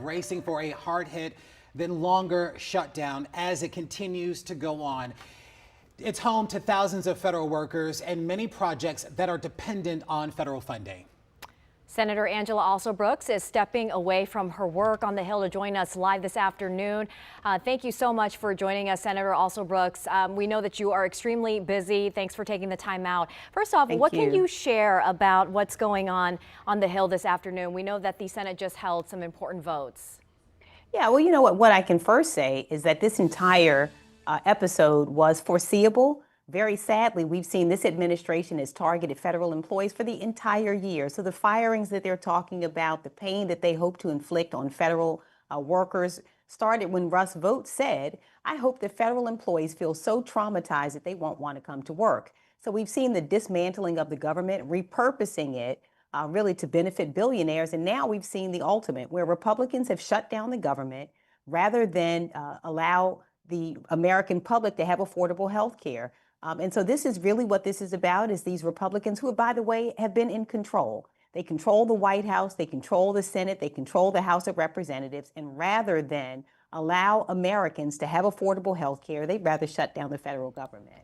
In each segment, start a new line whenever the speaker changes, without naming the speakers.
bracing for a hard-hit, then longer shutdown as it continues to go on. It's home to thousands of federal workers and many projects that are dependent on federal funding.
Senator Angela Alsobrooks is stepping away from her work on the Hill to join us live this afternoon. Thank you so much for joining us, Senator Alsobrooks. We know that you are extremely busy. Thanks for taking the time out. First off, what can you share about what's going on the Hill this afternoon? We know that the Senate just held some important votes.
Yeah, well, you know what I can first say is that this entire episode was foreseeable. Very sadly, we've seen this administration has targeted federal employees for the entire year. So the firings that they're talking about, the pain that they hope to inflict on federal workers started when Russ Vought said, I hope that federal employees feel so traumatized that they won't want to come to work. So we've seen the dismantling of the government, repurposing it really to benefit billionaires. And now we've seen the ultimate, where Republicans have shut down the government rather than allow the American public to have affordable health care. And so this is really what this is about, is these Republicans who, by the way, have been in control. They control the White House, they control the Senate, they control the House of Representatives. And rather than allow Americans to have affordable health care, they'd rather shut down the federal government.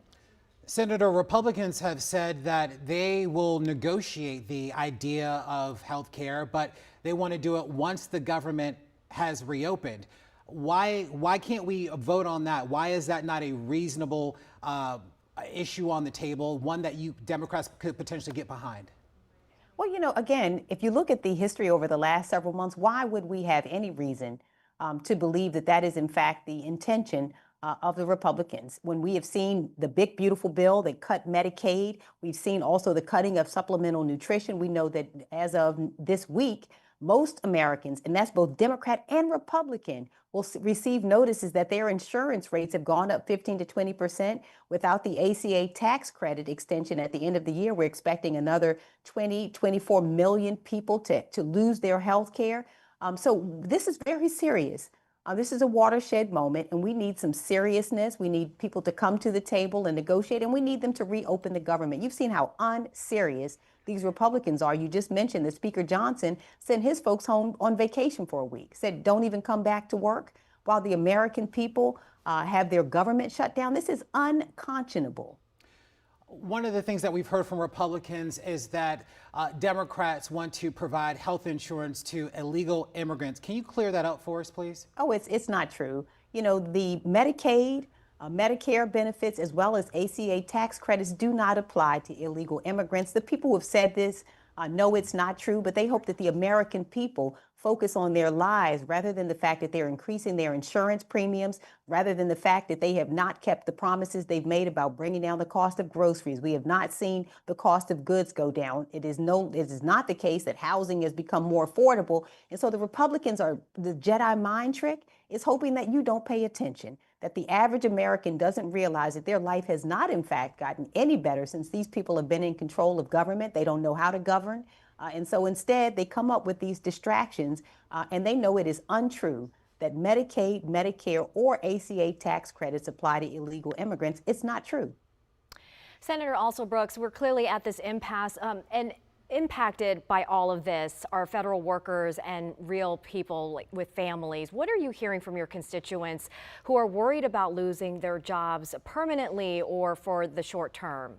Senator, Republicans have said that they will negotiate the idea of health care, but they want to do it once the government has reopened. Why can't we vote on that? Why is that not a reasonable issue on the table, one that you Democrats could potentially get behind?
Well, you know, again, if you look at the history over the last several months, why would we have any reason to believe that that is in fact the intention of the Republicans? When we have seen the big, beautiful bill that cut Medicaid, we've seen also the cutting of supplemental nutrition. We know that as of this week, most Americans, and that's both Democrat and Republican, will receive notices that their insurance rates have gone up 15 to 20%. Without the ACA tax credit extension at the end of the year, we're expecting another 24 million people to lose their health care. So this is very serious. This is a watershed moment, and we need some seriousness. We need people to come to the table and negotiate, and we need them to reopen the government. You've seen how unserious these Republicans are. You just mentioned that Speaker Johnson sent his folks home on vacation for a week, said don't even come back to work while the American people have their government shut down. This is unconscionable.
One of the things that we've heard from Republicans is that Democrats want to provide health insurance to illegal immigrants. Can you clear that up for us, please?
Oh, it's not true. You know, the Medicaid, Medicare benefits, as well as ACA tax credits do not apply to illegal immigrants. The people who have said this know it's not true, but they hope that the American people focus on their lives rather than the fact that they're increasing their insurance premiums, rather than the fact that they have not kept the promises they've made about bringing down the cost of groceries. We have not seen the cost of goods go down. It is not the case that housing has become more affordable. And so the Republicans are, the Jedi mind trick is hoping that you don't pay attention, that the average American doesn't realize that their life has not, in fact, gotten any better since these people have been in control of government. They don't know how to govern. And so instead, they come up with these distractions, and they know it is untrue that Medicaid, Medicare, or ACA tax credits apply to illegal immigrants. It's not true.
Senator Alsobrooks, we're clearly at this impasse, and impacted by all of this are federal workers and real people with families. What are you hearing from your constituents who are worried about losing their jobs permanently or for the short term?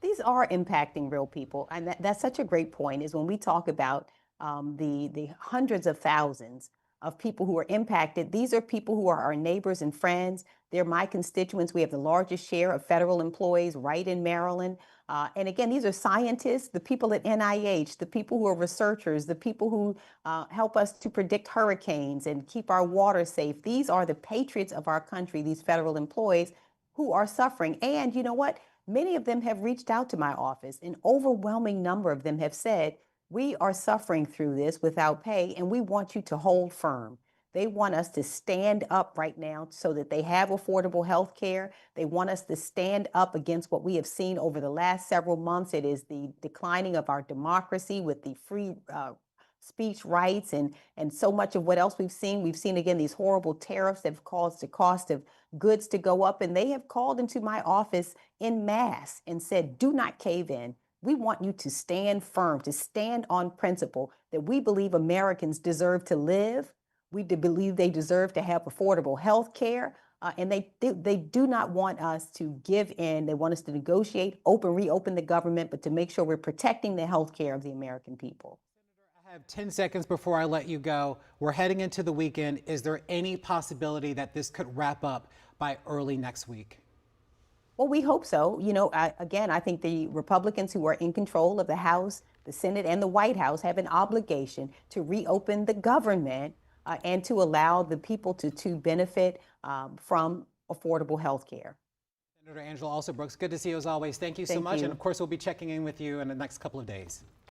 These are impacting real people, and that's such a great point, is when we talk about the hundreds of thousands of people who are impacted. These are people who are our neighbors and friends. They're my constituents. We have the largest share of federal employees right in Maryland. And again, these are scientists, the people at NIH, the people who are researchers, the people who help us to predict hurricanes and keep our water safe. These are the patriots of our country, these federal employees who are suffering. And you know what? Many of them have reached out to my office. An overwhelming number of them have said, we are suffering through this without pay, and we want you to hold firm. They want us to stand up right now so that they have affordable health care. They want us to stand up against what we have seen over the last several months. It is the declining of our democracy with the free speech rights and so much of what else we've seen. We've seen, again, these horrible tariffs that have caused the cost of goods to go up. And they have called into my office en masse and said, do not cave in. We want you to stand firm, to stand on principle that we believe Americans deserve to live, We believe they deserve to have affordable health care. And they do not want us to give in. They want us to negotiate, reopen the government, but to make sure we're protecting the health care of the American people.
I have 10 seconds before I let you go. We're heading into the weekend. Is there any possibility that this could wrap up by early next week?
Well, we hope so. Again, I think the Republicans who are in control of the House, the Senate, and the White House have an obligation to reopen the government and to allow the people to benefit from affordable health care.
Senator Angela Alsobrooks, good to see you as always. Thank you so
Thank
much.
you.
And of course, we'll be checking in with you in the next couple of days.